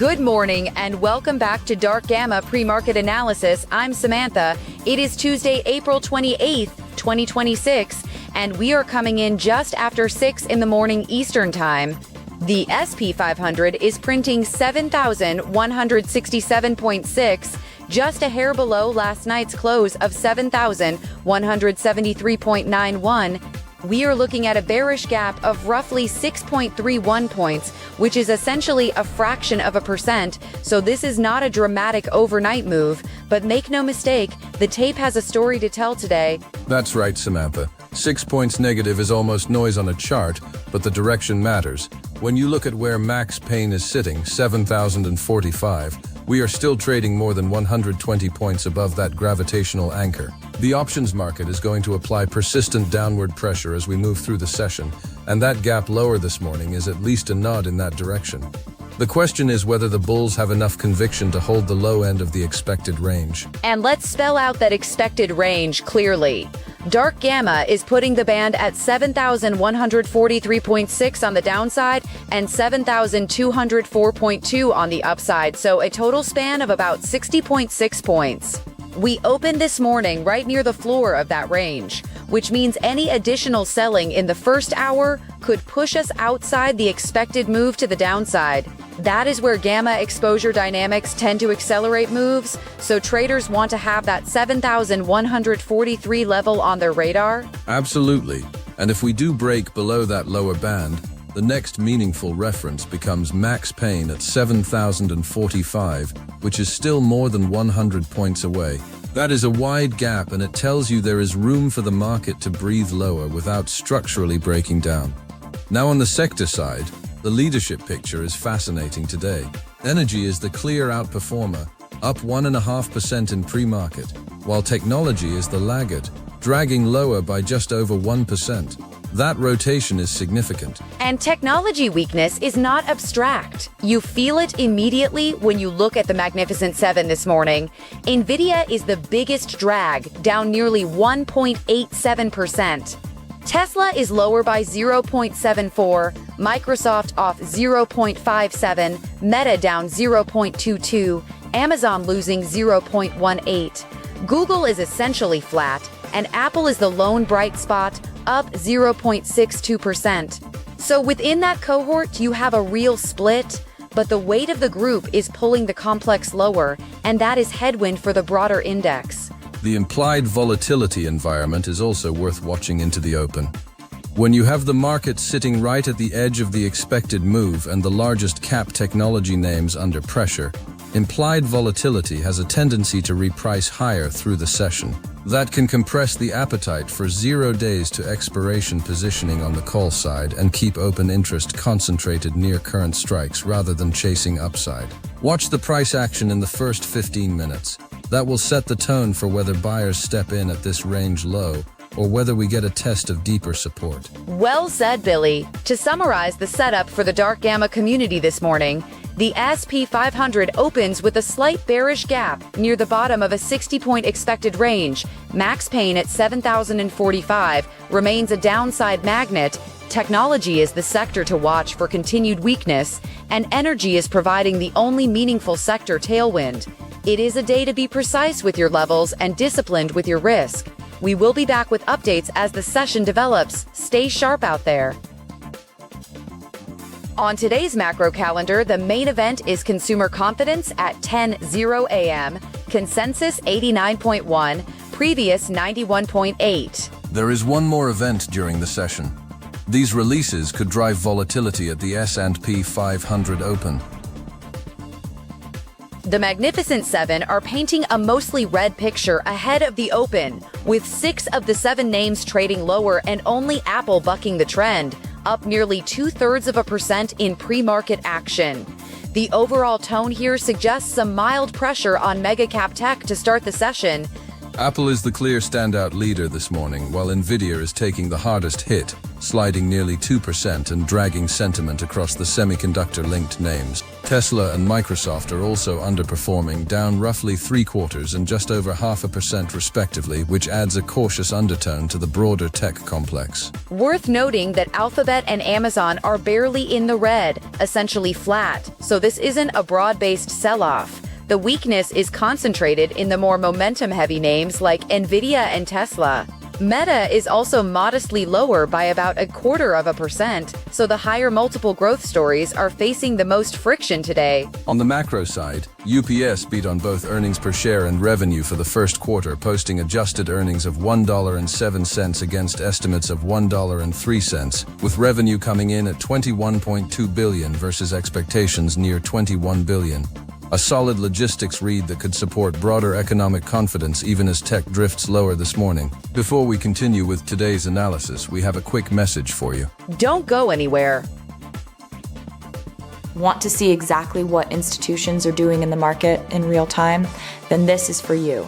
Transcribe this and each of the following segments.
Good morning and welcome back to Dark Gamma Pre-Market Analysis. I'm Samantha. It is Tuesday, April 28th, 2026, and we are coming in just after 6 in the morning Eastern Time. The SP 500 is printing 7,167.6, just a hair below last night's close of 7,173.91. We are looking at a bearish gap of roughly 6.31 points, which is essentially a fraction of a percent, so this is not a dramatic overnight move, but make no mistake, the tape has a story to tell today. That's right, Samantha. 6 points negative is almost noise on a chart, but the direction matters. When you look at where max pain is sitting, 7,045, we are still trading more than 120 points above that gravitational anchor. The options market is going to apply persistent downward pressure as we move through the session, and that gap lower this morning is at least a nod in that direction. The question is whether the bulls have enough conviction to hold the low end of the expected range. And let's spell out that expected range clearly. Dark Gamma is putting the band at 7,143.6 on the downside and 7,204.2 on the upside, so a total span of about 60.6 points. We opened this morning right near the floor of that range, which means any additional selling in the first hour could push us outside the expected move to the downside. That is where gamma exposure dynamics tend to accelerate moves, so traders want to have that 7,143 level on their radar. Absolutely. And if we do break below that lower band, the next meaningful reference becomes max pain at 7,045, which is still more than 100 points away. That is a wide gap, and it tells you there is room for the market to breathe lower without structurally breaking down. Now on the sector side, the leadership picture is fascinating today. Energy is the clear outperformer, up 1.5% in pre-market, while technology is the laggard, dragging lower by just over 1%. That rotation is significant. And technology weakness is not abstract. You feel it immediately when you look at the Magnificent Seven this morning. Nvidia is the biggest drag, down nearly 1.87%. Tesla is lower by 0.74, Microsoft off 0.57, Meta down 0.22, Amazon losing 0.18. Google is essentially flat, and Apple is the lone bright spot, up 0.62%. So within that cohort, you have a real split, but the weight of the group is pulling the complex lower, and that is headwind for the broader index. The implied volatility environment is also worth watching into the open. When you have the market sitting right at the edge of the expected move and the largest cap technology names under pressure, implied volatility has a tendency to reprice higher through the session. That can compress the appetite for 0 days to expiration positioning on the call side and keep open interest concentrated near current strikes rather than chasing upside. Watch the price action in the first 15 minutes. That will set the tone for whether buyers step in at this range low or whether we get a test of deeper support. Well said, Billy. To summarize the setup for the Dark Gamma community this morning, the SP 500 opens with a slight bearish gap near the bottom of a 60-point expected range. Max pain at 7,045 remains a downside magnet. Technology is the sector to watch for continued weakness, and energy is providing the only meaningful sector tailwind. It is a day to be precise with your levels and disciplined with your risk. We will be back with updates as the session develops. Stay sharp out there. On today's macro calendar, the main event is consumer confidence at 10:00 a.m., consensus 89.1, previous 91.8. There is one more event during the session. These releases could drive volatility at the S&P 500 open. The Magnificent Seven are painting a mostly red picture ahead of the open, with 6 of the 7 names trading lower and only Apple bucking the trend, up nearly 2/3% in pre-market action. The overall tone here suggests some mild pressure on mega-cap tech to start the session. Apple is the clear standout leader this morning, while Nvidia is taking the hardest hit, sliding nearly 2% and dragging sentiment across the semiconductor-linked names. Tesla and Microsoft are also underperforming, down roughly 3/4 and just over 0.5% respectively, which adds a cautious undertone to the broader tech complex. Worth noting that Alphabet and Amazon are barely in the red, essentially flat, so this isn't a broad-based sell-off. The weakness is concentrated in the more momentum-heavy names like Nvidia and Tesla. Meta is also modestly lower by about 0.25%, so the higher multiple growth stories are facing the most friction today. On the macro side, UPS beat on both earnings per share and revenue for the first quarter, posting adjusted earnings of $1.07 against estimates of $1.03, with revenue coming in at $21.2 billion versus expectations near $21 billion. A solid logistics read that could support broader economic confidence even as tech drifts lower this morning. Before we continue with today's analysis, we have a quick message for you. Don't go anywhere. Want to see exactly what institutions are doing in the market in real time? Then this is for you.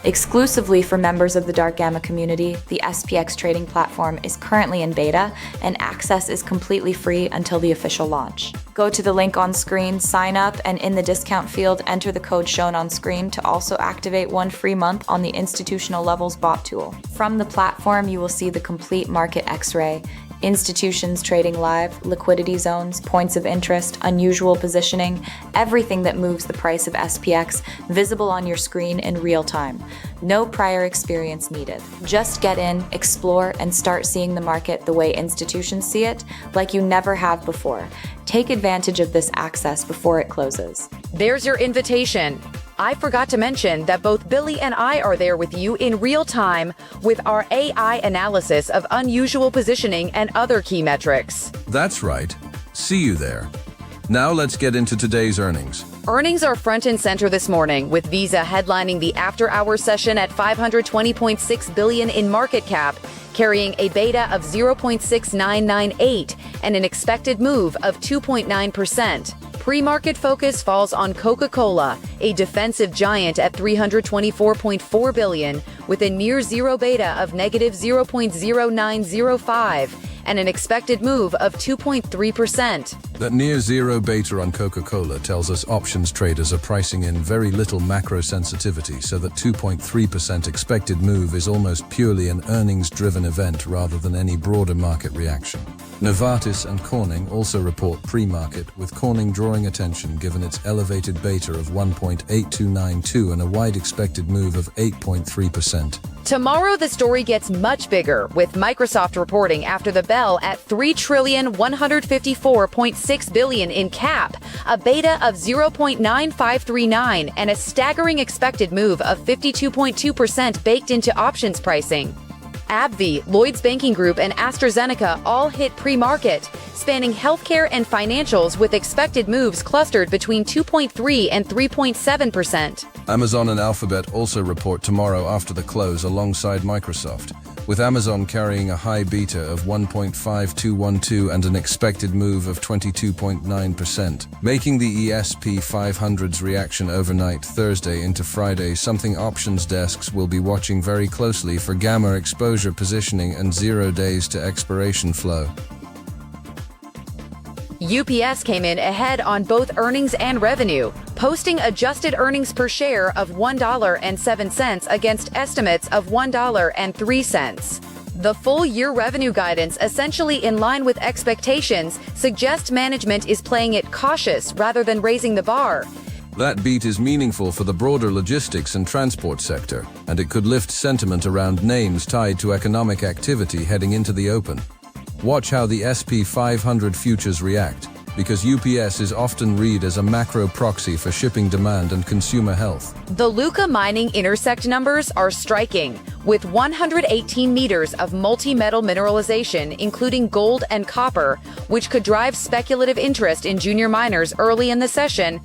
Exclusively for members of the Dark Gamma community, the SPX trading platform is currently in beta, and access is completely free until the official launch. Go to the link on screen, sign up, and in the discount field, enter the code shown on screen to also activate 1 free month on the institutional levels bot tool. From the platform, you will see the complete market X-ray, institutions trading live, liquidity zones, points of interest, unusual positioning, everything that moves the price of SPX visible on your screen in real time. No prior experience needed. Just get in, explore, and start seeing the market the way institutions see it, like you never have before. Take advantage of this access before it closes. There's your invitation. I forgot to mention that both Billy and I are there with you in real time with our AI analysis of unusual positioning and other key metrics. That's right. See you there. Now let's get into today's earnings. Earnings are front and center this morning, with Visa headlining the after-hours session at $520.6 billion in market cap, carrying a beta of 0.6998 and an expected move of 2.9%. Pre-market focus falls on Coca-Cola, a defensive giant at $324.4 billion, with a near-zero beta of negative 0.0905 and an expected move of 2.3%. That near-zero beta on Coca-Cola tells us options traders are pricing in very little macro sensitivity, so that 2.3% expected move is almost purely an earnings-driven event rather than any broader market reaction. Novartis and Corning also report pre-market, with Corning drawing attention given its elevated beta of 1.8292 and a wide expected move of 8.3%. Tomorrow, the story gets much bigger, with Microsoft reporting after the bell at $3,154.6 billion in cap, a beta of 0.9539, and a staggering expected move of 52.2% baked into options pricing. AbbVie, Lloyd's Banking Group, and AstraZeneca all hit pre-market, spanning healthcare and financials with expected moves clustered between 2.3 and 3.7%. Amazon and Alphabet also report tomorrow after the close alongside Microsoft, with Amazon carrying a high beta of 1.5212 and an expected move of 22.9%, making the ESP 500's reaction overnight Thursday into Friday something options desks will be watching very closely for gamma exposure positioning and 0 days to expiration flow. UPS came in ahead on both earnings and revenue, posting adjusted earnings per share of $1.07 against estimates of $1.03. The full-year revenue guidance, essentially in line with expectations, suggests management is playing it cautious rather than raising the bar. That beat is meaningful for the broader logistics and transport sector, and it could lift sentiment around names tied to economic activity heading into the open. Watch how the SP 500 futures react, because UPS is often read as a macro proxy for shipping demand and consumer health. The Luca mining intersect numbers are striking, with 118 meters of multi-metal mineralization, including gold and copper, which could drive speculative interest in junior miners early in the session.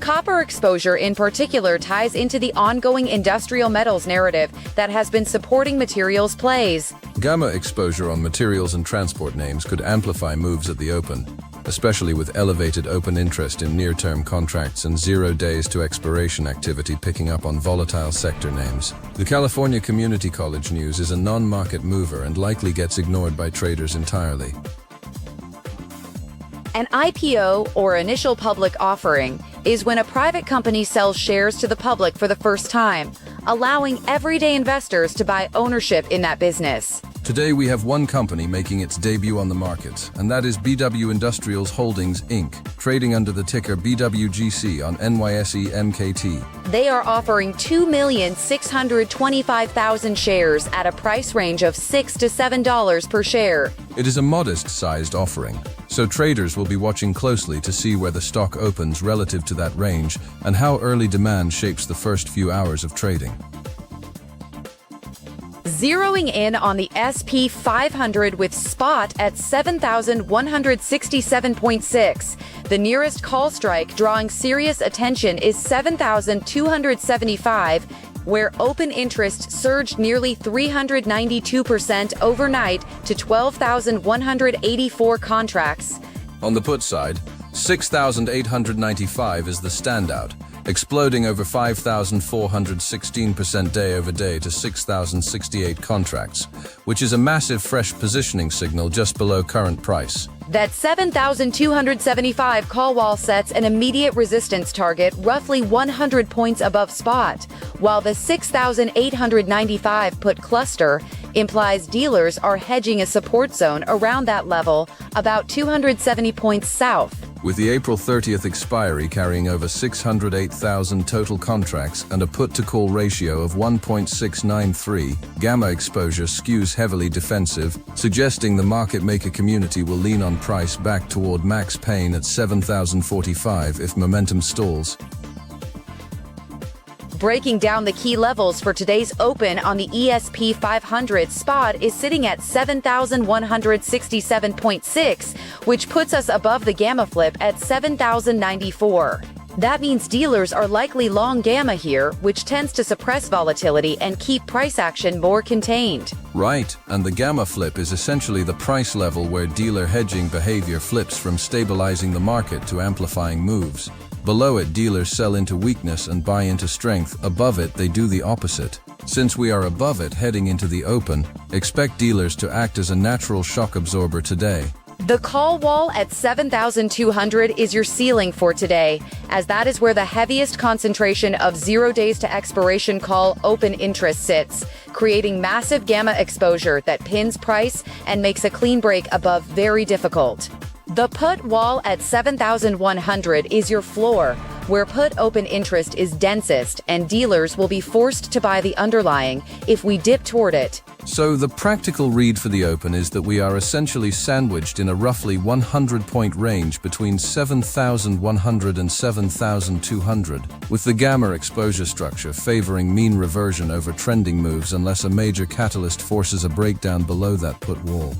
Copper exposure in particular ties into the ongoing industrial metals narrative that has been supporting materials plays. Gamma exposure on materials and transport names could amplify moves at the open, especially with elevated open interest in near-term contracts and 0 days to expiration activity picking up on volatile sector names. The California Community College news is a non-market mover and likely gets ignored by traders entirely. An IPO, or initial public offering, is when a private company sells shares to the public for the first time, allowing everyday investors to buy ownership in that business. Today we have one company making its debut on the markets, and that is BW Industrials Holdings, Inc., trading under the ticker BWGC on NYSE MKT. They are offering 2,625,000 shares at a price range of $6 to $7 per share. It is a modest-sized offering, so traders will be watching closely to see where the stock opens relative to that range and how early demand shapes the first few hours of trading. Zeroing in on the SP 500 with spot at 7,167.6. The nearest call strike drawing serious attention is 7,275, where open interest surged nearly 392% overnight to 12,184 contracts. On the put side, 6,895 is the standout, exploding over 5,416% day over day to 6,068 contracts, which is a massive fresh positioning signal just below current price. That 7,275 call wall sets an immediate resistance target roughly 100 points above spot, while the 6,895 put cluster implies dealers are hedging a support zone around that level, about 270 points south. With the April 30th expiry carrying over 608,000 total contracts and a put-to-call ratio of 1.693, gamma exposure skews heavily defensive, suggesting the market maker community will lean on price back toward max pain at 7,045 if momentum stalls. Breaking down the key levels for today's open on the ESP 500, spot is sitting at 7,167.6, which puts us above the gamma flip at 7,094. That means dealers are likely long gamma here, which tends to suppress volatility and keep price action more contained. Right, and the gamma flip is essentially the price level where dealer hedging behavior flips from stabilizing the market to amplifying moves. Below it, dealers sell into weakness and buy into strength. Above it, they do the opposite. Since we are above it heading into the open, expect dealers to act as a natural shock absorber today. The call wall at 7,200 is your ceiling for today, as that is where the heaviest concentration of 0 days to expiration call open interest sits, creating massive gamma exposure that pins price and makes a clean break above very difficult. The put wall at 7,100 is your floor, where put open interest is densest and dealers will be forced to buy the underlying if we dip toward it. So the practical read for the open is that we are essentially sandwiched in a roughly 100-point range between 7,100 and 7,200, with the gamma exposure structure favoring mean reversion over trending moves unless a major catalyst forces a breakdown below that put wall.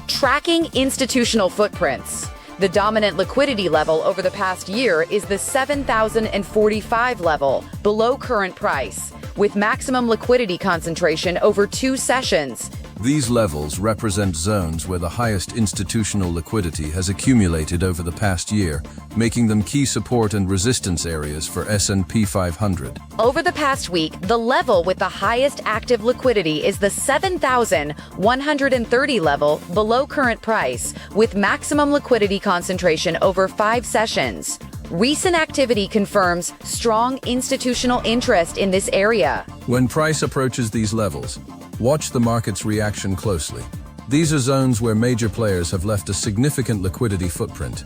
Tracking institutional footprints. The dominant liquidity level over the past year is the 7,045 level, below current price, with maximum liquidity concentration over 2 sessions. These levels represent zones where the highest institutional liquidity has accumulated over the past year, making them key support and resistance areas for S&P 500. Over the past week, the level with the highest active liquidity is the 7,130 level, below current price, with maximum liquidity concentration over 5 sessions. Recent activity confirms strong institutional interest in this area. When price approaches these levels, watch the market's reaction closely. These are zones where major players have left a significant liquidity footprint.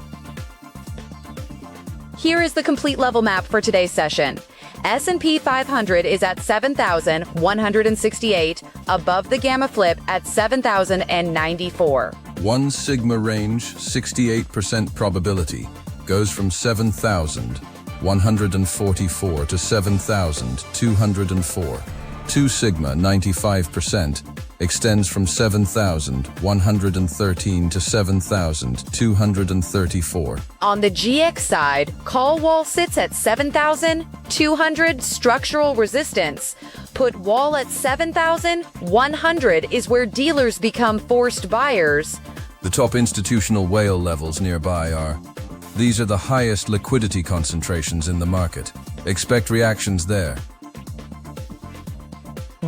Here is the complete level map for today's session. S&P 500 is at 7,168, above the gamma flip at 7,094. 1 sigma range, 68% probability, goes from 7,144 to 7,204. 2 sigma, 95%, extends from 7,113 to 7,234. On the GX side, call wall sits at 7,200, structural resistance. Put wall at 7,100 is where dealers become forced buyers. The top institutional whale levels nearby are. These are the highest liquidity concentrations in the market. Expect reactions there.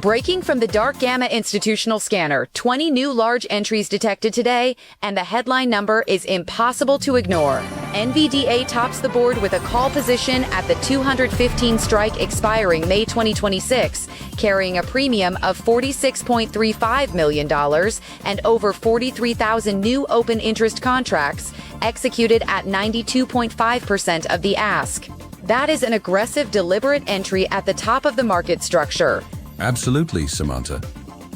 Breaking from the dark gamma institutional scanner, 20 new large entries detected today, and the headline number is impossible to ignore. NVDA tops the board with a call position at the 215 strike expiring May 2026, carrying a premium of $46.35 million and over 43,000 new open interest contracts executed at 92.5% of the ask. That is an aggressive, deliberate entry at the top of the market structure. Absolutely, Samantha.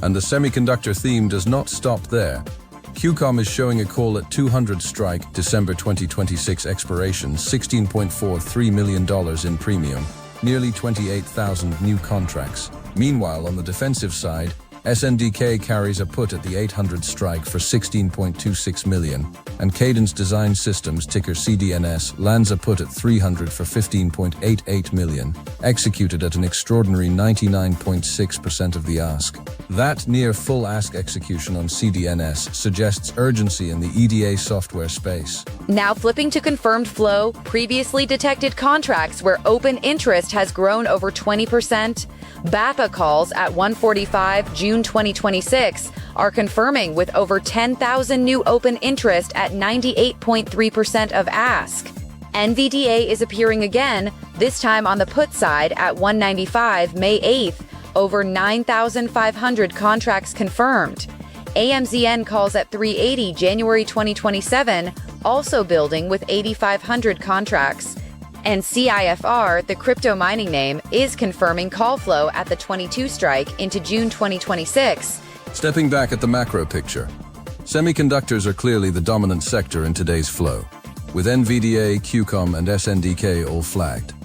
And the semiconductor theme does not stop there. QCOM is showing a call at 200 strike, December 2026 expiration, $16.43 million in premium, nearly 28,000 new contracts. Meanwhile, on the defensive side, SNDK carries a put at the 800 strike for $16.26 million, and Cadence Design Systems, ticker CDNS, lands a put at 300 for $15.88 million, executed at an extraordinary 99.6% of the ask. That near full ask execution on CDNS suggests urgency in the EDA software space. Now flipping to confirmed flow, previously detected contracts where open interest has grown over 20%. BAPA calls at 145 June 2026 are confirming with over 10,000 new open interest at 98.3% of ask. NVDA is appearing again, this time on the put side at 195 May 8th, over 9,500 contracts confirmed. AMZN calls at 380 January 2027, also building with 8,500 contracts. And CIFR, the crypto mining name, is confirming call flow at the 22 strike into June 2026. Stepping back at the macro picture, semiconductors are clearly the dominant sector in today's flow, with NVDA, QCOM, and SNDK all flagged.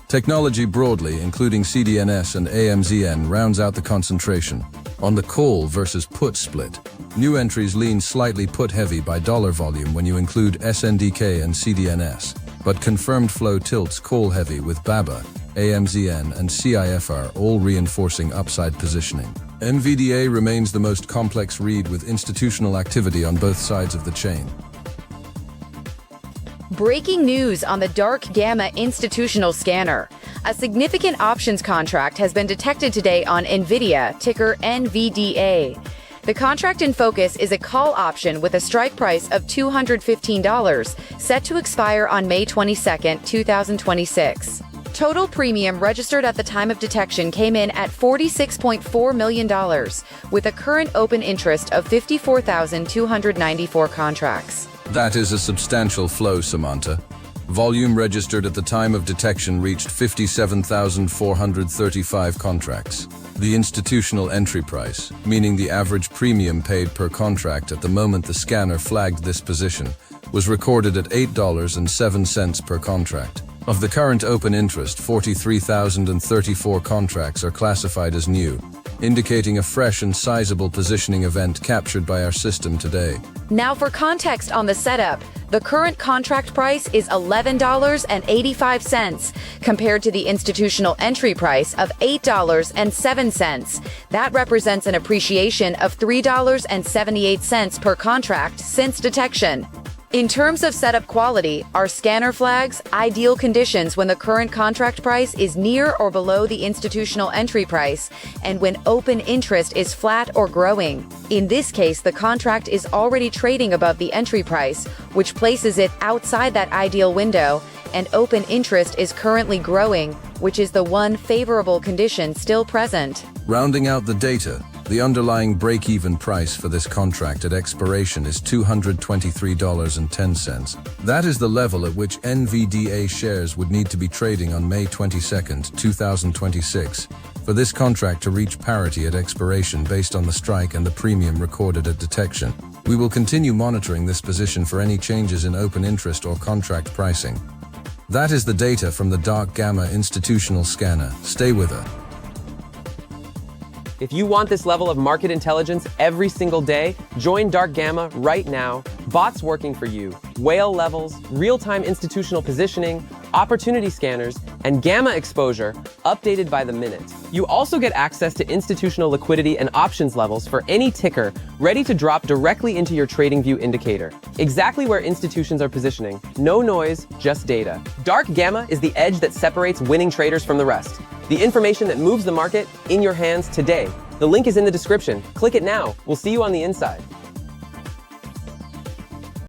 Technology broadly, including CDNS and AMZN, rounds out the concentration. On the call versus put split, new entries lean slightly put-heavy by dollar volume when you include SNDK and CDNS, but confirmed flow tilts call-heavy with BABA, AMZN, and CIFR all reinforcing upside positioning. NVDA remains the most complex read with institutional activity on both sides of the chain. Breaking news on the dark gamma institutional scanner. A significant options contract has been detected today on NVIDIA, ticker NVDA. The contract in focus is a call option with a strike price of $215, set to expire on May 22, 2026. Total premium registered at the time of detection came in at $46.4 million, with a current open interest of 54,294 contracts. That is a substantial flow, Samantha. Volume registered at the time of detection reached 57,435 contracts. The institutional entry price, meaning the average premium paid per contract at the moment the scanner flagged this position, was recorded at $8.07 per contract. Of the current open interest, 43,034 contracts are classified as new, indicating a fresh and sizable positioning event captured by our system today. Now for context on the setup, the current contract price is $11.85 compared to the institutional entry price of $8.07. That represents an appreciation of $3.78 per contract since detection. In terms of setup quality, our scanner flags ideal conditions when the current contract price is near or below the institutional entry price and when open interest is flat or growing. In this case, the contract is already trading above the entry price, which places it outside that ideal window, and open interest is currently growing, which is the one favorable condition still present. Rounding out the data, the underlying break-even price for this contract at expiration is $223.10. That is the level at which NVDA shares would need to be trading on May 22, 2026, for this contract to reach parity at expiration based on the strike and the premium recorded at detection. We will continue monitoring this position for any changes in open interest or contract pricing. That is the data from the dark gamma institutional scanner. Stay with her. If you want this level of market intelligence every single day, join Dark Gamma right now. Bots working for you, whale levels, real-time institutional positioning, opportunity scanners, and gamma exposure updated by the minute. You also get access to institutional liquidity and options levels for any ticker ready to drop directly into your TradingView indicator. Exactly where institutions are positioning. No noise, just data. Dark Gamma is the edge that separates winning traders from the rest. The information that moves the market in your hands today. The link is in the description. Click it now. We'll see you on the inside.